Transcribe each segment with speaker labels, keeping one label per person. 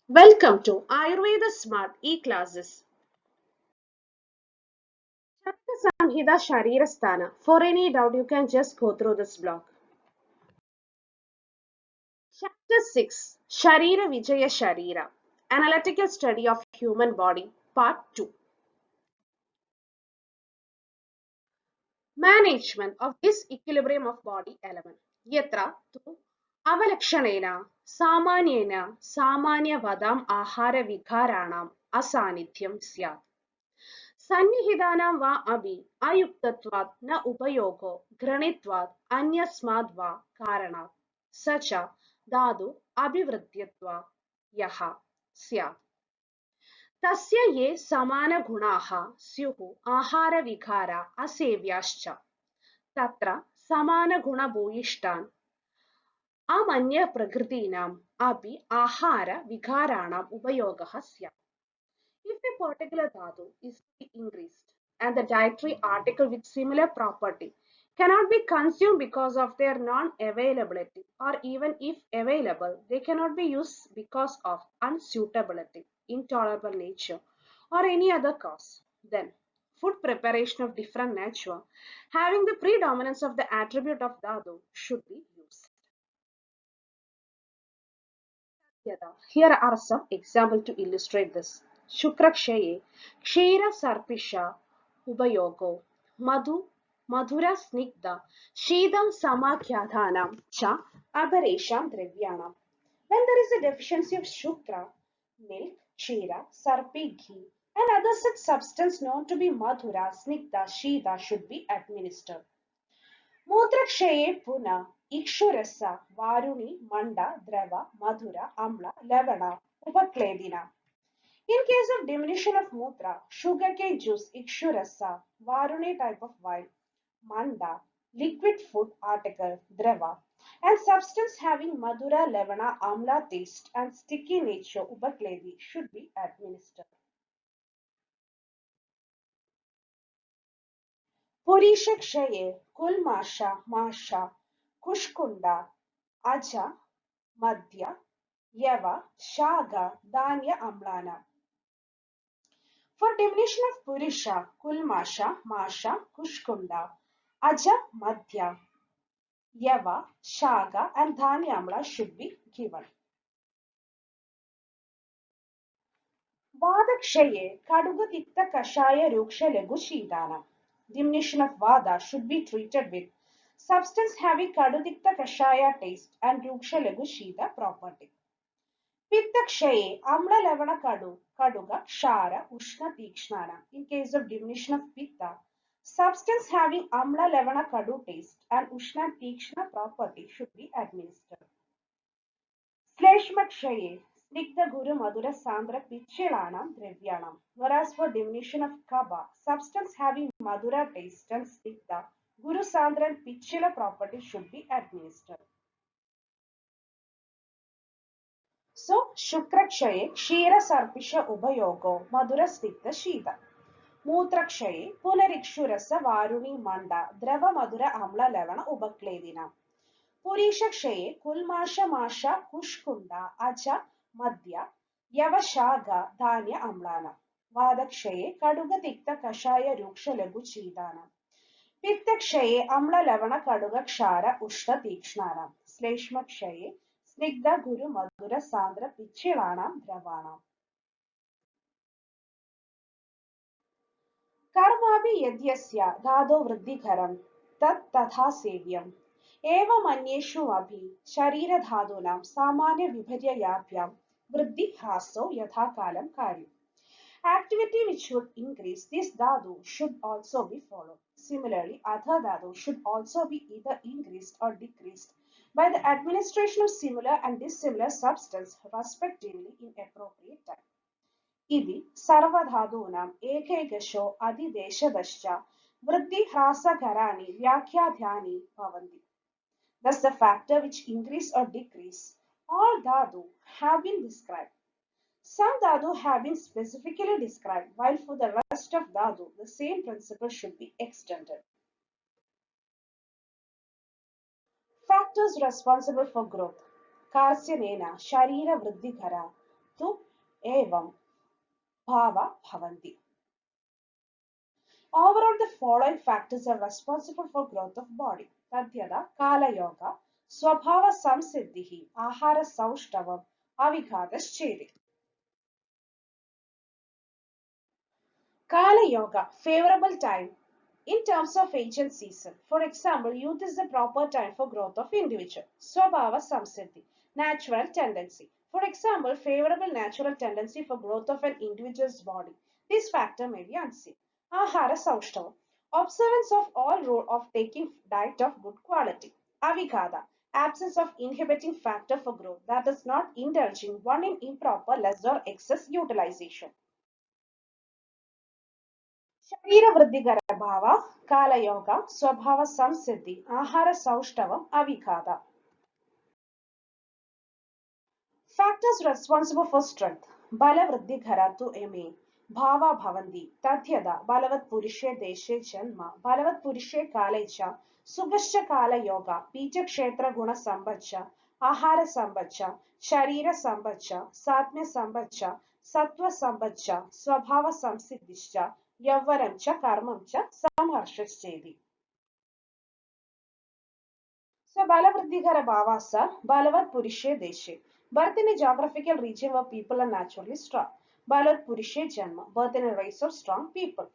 Speaker 1: Welcome to Ayurveda Smart E-Classes. Chakra Samhita Sharirasthana. For any doubt, you can just go through this block. Chapter 6 Sharira Vijaya Sharira. Analytical Study of Human Body, Part 2. Management of this equilibrium of body element. Yatra tu avalakshanena samanyena samanyavadam ahara vikharanam asanithyam syat. सन्निहितानां वा अपि अयुक्तत्वात् न उपयोगो घृणित्वात् अन्यस्माद् वा कारणात् स च धातु अभिवृद्ध्यत्वा यः स्यात् तस्य ये समानगुणाः स्युः आहारविकारा असेव्याश्च तत्र समानगुणभूयिष्ठान् अमन्यप्रकृतीनाम् अपि आहारविकाराणाम् उपयोगः स्यात्. If a particular dhatu is to be increased and the dietary article with similar property cannot be consumed because of their non-availability, or even if available, they cannot be used because of unsuitability, intolerable nature, or any other cause, then food preparation of different nature having the predominance of the attribute of dhatu should be used. Here are some examples to illustrate this. Shukrakshaye, Kshira Sarpisha, Ubayogo, Madhura Snigdha, Shidam Samakhyadhanam, Cha, Abaresham Drevyanam. When there is a deficiency of Shukra, milk, Kshira, Sarpi, ghee, and other such substance known to be Madhura, Snigdha, Shida should be administered. मूत्रक्षये पुनः इक्षुरस वारुणी मंड द्रव मधुर अम्ल लवण उपक्लेदिना. In case of diminution of mutra, sugarcane juice, ikshurasa, varuni type of wine, manda, liquid food article, drava, and substance having madura, levana, amla taste and sticky nature, upakledi, should be administered. पुरीशक्षये कुलमाशा माशा कुष्कुंडा aja, madhya, yava, shaga, dhanya, amlana. For diminution of purisha, kulmasha, masha, kushkunda, aja, madhya, yava, shaga, and dhanya amla should be given. Vadakshaye, kaduga tikta kashaya ruksha legu shidana. Diminution of vada should be treated with substance having kadudikta kashaya taste and ruksha legu shida property. Pitta-kshaye, amla lavana kadu, kaduga, kshara, ushna, tikshnana. In case of diminution of pitta, substance having amla lavana kadu taste and ushna tikshna property should be administered. Sleshma-kshaye, snigdha guru madura sandra pichilanam drevyanam. Whereas for diminution of kaba, substance having madura taste and snigdha, guru sandra and pichila property should be administered. So, Shukrakshaye, Kshira Sarpisha Ubayogo, Madhura Stigdha Shida. Mutrakshaye, Punarikshurasa Varuni Manda, Drava Madhura Amla Levana Ubakledina. Purishakshaye, Kulmasha Masha Kushkunda, Acha Madhya, Yavashaga, Dhanya Amlana. Vadakshaye, Kaduga Tikta Kashaya Ruksha Lagu Chidana. Pittakshaye, Amla Levana Kaduga Kshara Ushta Tikshnana. Sleshmakshaye, Snigdha Guru Madhura Sandra Pichilanam Dravanam. कर्मापि यद्यस्य धातो वृद्धिकरं तत् तथा सेव्यम् एवमन्येषु अपि शरीरधातूनां सामान्यविपर्ययाभ्यां वृद्धिह्रासौ यथाकालं कार्यम्. Activity which would increase this dhatu should also be followed. Similarly, other dhatu should also be either increased or decreased by the administration of similar and dissimilar substance respectively in appropriate time. इति सर्वधातूनाम् एकैकशो अधिदेशदश्च वृद्धिह्रासकराणि व्याख्यातानि भवन्ति. Thus the factor which increase or decrease all dhatu have been described. Some dhatu have been specifically described, while for the rest of dhatu the same principle should be extended. Factors responsible for growth. Karsyamena, Sharira Vriddhikara, तु एवं भावा bhavanti. Overall, the following factors are responsible for growth of body. Tadyada, Kala Yoga, Swabhava Samsiddhihi, Ahara Saushtavam, Avighadaschedi. Kala Yoga, favorable time in terms of age and season. For example, youth is the proper time for growth of individual. Swabhava Samsiddhi, natural tendency. For example, favorable natural tendency for growth of an individual's body. This factor may be unseen. Ahara Saushtavam, observance of all rule of taking diet of good quality. Avighada, absence of inhibiting factor for growth, that is not indulging one in improper, less or excess utilization. शरीरवृद्धिकरभाव कालयोग स्वभाव संसिद्धि आहार सौष्ठवम् अविघात. Factors responsible for strength. बलवृद्धिकरा तु एमे भावा भवन्ति तद्यदा बलवत् पुरुषे देशे जन्म बलवत् पुरुषे काले च सुगश्च कालयोग बीजक्षेत्र गुण संबच्च आहार संबच्च शरीर संबच्च सात्म्य संबच्च सत्व संबच्च स्वभाव संसिद्धिश्च यौवनं च कर्मं च संहर्षश्चेति. So Balavriddhikara Bhavasa, Balavat Purishe Deshe. Birth in a geographical region where people are naturally strong. Balavat Purishe Janma, birth in a race of strong people.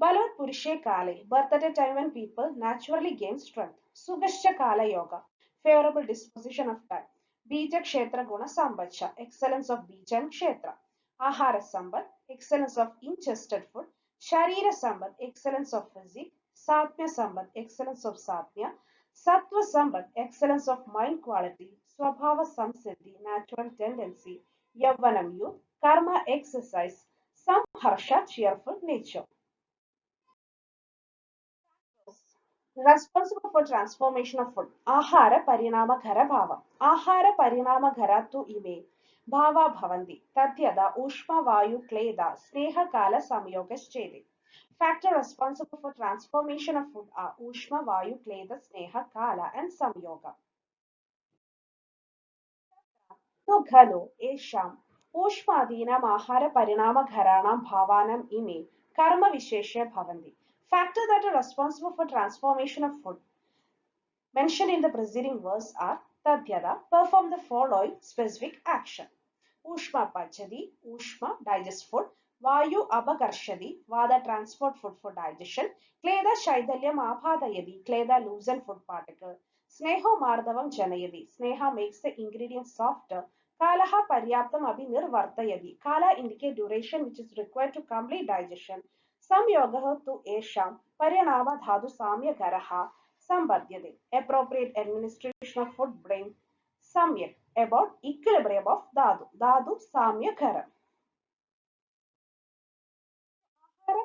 Speaker 1: Balavat Purishe Kale, birth at a time when people naturally gain strength. Sugashya Kala Yoga, favorable disposition of time. Bija Kshetra Guna Sambacha, excellence of Bija and Kshetra. Ahara Sambat, excellence of ingested food. Sharira Sambat, excellence of physique. Satmya Sambat, excellence of Satmya. Sattva Sambat, excellence of mind quality. Swabhava Samsiddhi, natural tendency. Yavvanam youth. Karma exercise. Samharsha, cheerful nature. Responsible for transformation of food. Ahara Parinama Ghara Bhava. Ahara Parinama Ghara tu ime. Bhava Bhavanti. Tatyada Ushma Vayu Kleda. Sneha Kala Samyogaschedi. Factor responsible for transformation of food are Ushma, Vayu, Kleda, Sneha, Kala, and Samyoga. तो खलु येषाम् ऊष्मादीनाम् आहारपरिणामघराणां भावानाम् इमे कर्मविशेषे भवन्ति. Factors that are responsible for transformation of food mentioned in the preceding verse are Tadyada, perform the following specific action. Ushma Pachadi, Ushma, digest food. Vayu Apakarshadi, Vada, transport food for digestion. Kleda Shaidalyam Abhadayadi, Kleda, loosen food particle. Sneho Mardavam Janayadi, Sneha makes the ingredients softer. Kalaha Paryaptam Abhinirvartayadi, Kala indicate duration which is required to complete digestion. Samyogaha tu Esham, Paryanama Dhadu Samya Garaha, Sambhadyade, appropriate administration of food brings Samyak, about equilibrium of Dhadu. Dhadu Samyakara.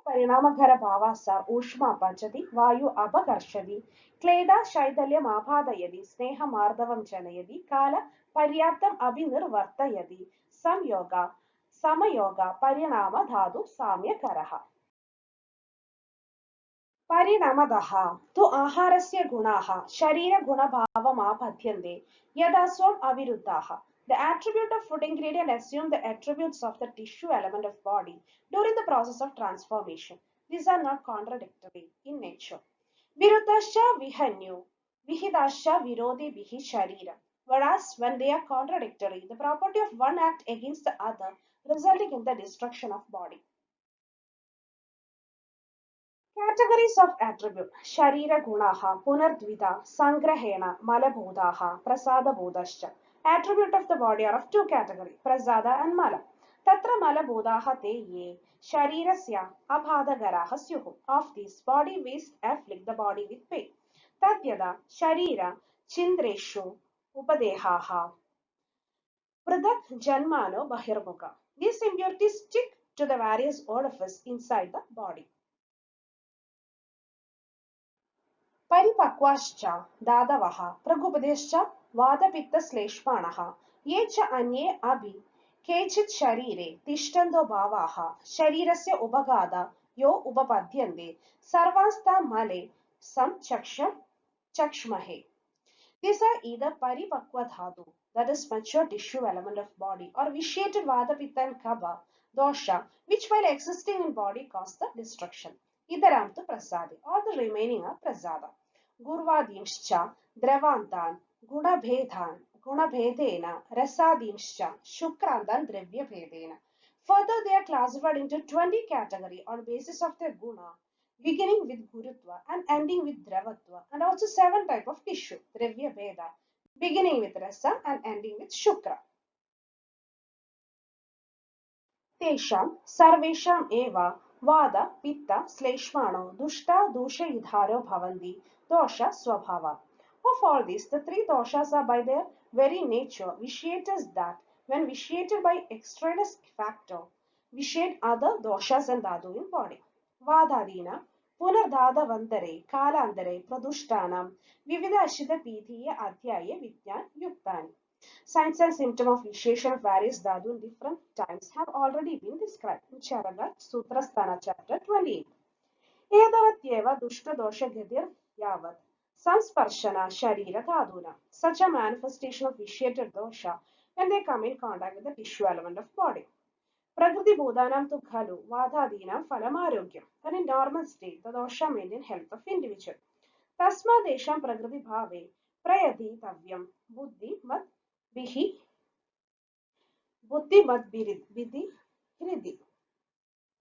Speaker 1: Parinamaghara Bhavasa Ushma Pachati Vayu Apakarshadi Kleda Shaidalyam Abhadayadi Sneha Mardavam Janayadi Kala Paryaptam Abhinirvartayadi Samyoga Samayoga Parinama Dhadu Samyakaraha. Parinamadaha tu aharasya gunaha sharira gunabhavamapathyante yada swam aviruddhaha. The attribute of food ingredient assume the attributes of the tissue element of body during the process of transformation. These are not contradictory in nature. Viruddhascha vihanyu, vihidascha virodi vihi sharira. Whereas when they are contradictory, the property of one act against the other, resulting in the destruction of body. Categories of attribute. Sharira gunaha, punardvida, sangrahena, malabhodaha, prasadabodascha. Attribute of the body are of two categories, prasada and mala. Tatra malabhodaha te ye, sharirasya abhadagaraha syuhu. Of these, body waste afflict the body with pain. Tadyada, sharira, chindreshu, upadehaha. Pradak janmano bahirmukha. These impurities stick to the various orifices inside the body. परिपक्वाश्च दादवः प्रगुपदेश्च वादपित्तश्लेष्माणः ये च अन्ये अपि केचित् शरीरे तिष्ठन्तो भावाः शरीरस्य उपघात यो उपपद्यन्ते सर्वांस्तामले चक्ष्महे. These are either paripakva dhatu, that is mature tissue element of body, or vitiated Vata, Pitta and Kapha, dosha, which while existing in body cause the destruction. Idaramtu prasadi, or the remaining are prasada. Gurvadimscha, Dravantan, Gunabhedena, Rasadimscha, Shukrantan, Dravya Bhedena. Further, they are classified into 20 categories on basis of their guna, beginning with Gurutva and ending with Dravatva, and also 7 type of tissue, Dravya Veda, beginning with Rasa and ending with Shukra. तेषां सर्वेषाम् एव वाद पित्त श्लेष्माणो दुष्टा दूषयुधारो भवन्ति दोष स्वभावा. Of all these, the three doshas are by their very nature vitiators that, when vitiated by extraneous factor, vitiate other doshas and dhatu in body. Vadadina पुनर्धातवन्तरे कालान्तरे प्रदुष्टानां विविध अशितपीठीय अध्याये विज्ञान युक्तानि. Signs and symptoms of vitiation of various dhatu in different times have already been described in Charaga Sutrasthana chapter 28. Edavatyeva Dushtadosha Gadir Yavat Sansparshana Sharira Dhaduna. Such a manifestation of vitiated dosha when they come in contact with the tissue element of body. Prakriti Bodhanam tu Khalu Vadhadinam Falamarogyam. And in normal state, the dosha maintain health of individual. Tasma Desham Prakriti Bhave Prayati Tavyam Buddhi Mat Bihi Buddhi Hridi.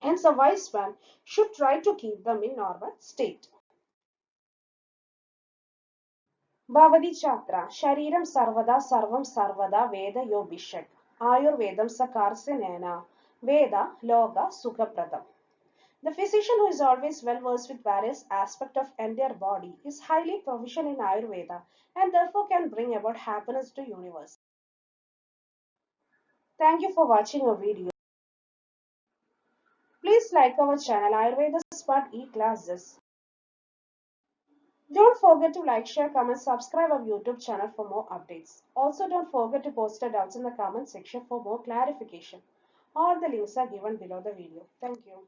Speaker 1: Hence, a wise man should try to keep them in normal state. Bhavadi Chatra Shariram Sarvada Sarvam Sarvada Veda Yobishak Ayurvedam Sakarsenena Veda Loga Sukapradam. The physician who is always well versed with various aspects of entire body is highly proficient in Ayurveda and therefore can bring about happiness to universe. Thank you for watching our video. Please like our channel Ayurveda Smart E-Classes. Don't forget to like, share, comment, subscribe our YouTube channel for more updates. Also, don't forget to post your doubts in the comment section for more clarification. All the links are given below the video. Thank you.